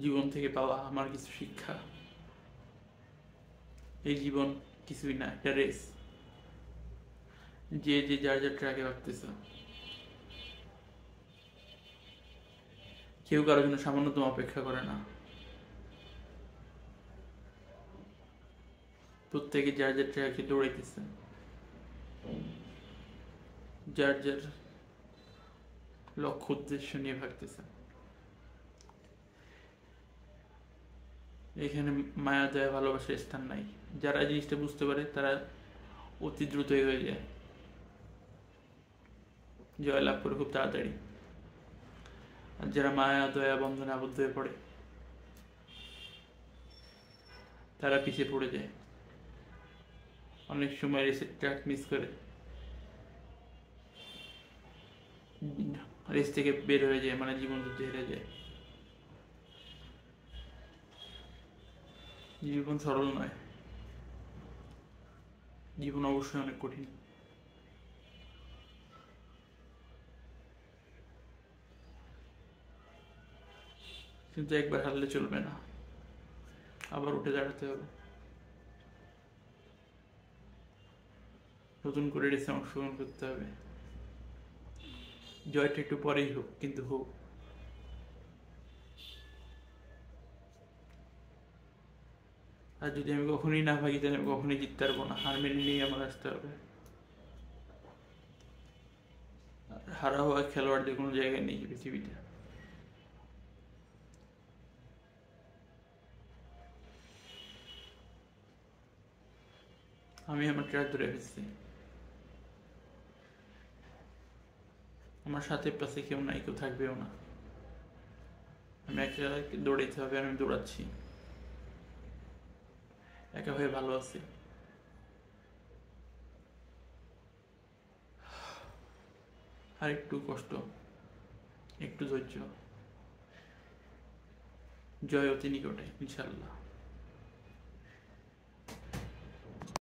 জীবন থেকে পাওয়া আমার কিছু শিক্ষা। এই জীবন কিছুই না, একটা রেস। যে যে যার যার ট্র্যাকে ভাবতেছে, কেউ কারোর জন্য সামান্যতম অপেক্ষা করে না। প্রত্যেকে যার যার ট্র্যাকে দৌড়াইতেছে, যার যার লক্ষ্য উদ্দেশ্য নিয়ে ভাবতেছে। এখানে মায়া দয়া ভালোবাসার স্থান নাই। যারা জিনিসটা বুঝতে পারে তারা অতি দ্রুতই হয়ে যায়, জয় লাভ করে খুব তাড়াতাড়ি। আর যারা মায়া দয়া বন্ধনে আবদ্ধ হয়ে পড়ে তারা পিছিয়ে পড়ে যায়, অনেক সময় রেসের ট্র্যাক মিস করে, রেস থেকে বের হয়ে যায়, মানে জীবন যুদ্ধে হেরে যায়। জীবন সরল নয়, জীবন অবশ্যই অনেক কঠিন। কিন্তু একবার হারলে চলবে না, আবার উঠে দাঁড়াতে হবে, নতুন করে রেসে অংশগ্রহণ করতে হবে। জয়টা একটু পরেই হোক, কিন্তু হোক। আর যদি আমি কখনোই না ভাগি তাহলে আমি কখনোই জিততে পারবো না, হার মেনে নিয়ে আমার আসতে হবে। হারা হওয়া খেলোয়াড়দের কোনো জায়গায় নেই পৃথিবীতে। আমি আমার ট্র্যাক ধরে ফেলছি, আমার সাথে পাশে কেউ নাই, কেউ থাকবেও না। আমি একা দৌড়াইতে হবে, আমি দৌড়াচ্ছি, একা হয়ে ভালো আছি। আর একটু কষ্ট, একটু ধৈর্য, জয় অতি নিকটে ইনশাল্লাহ।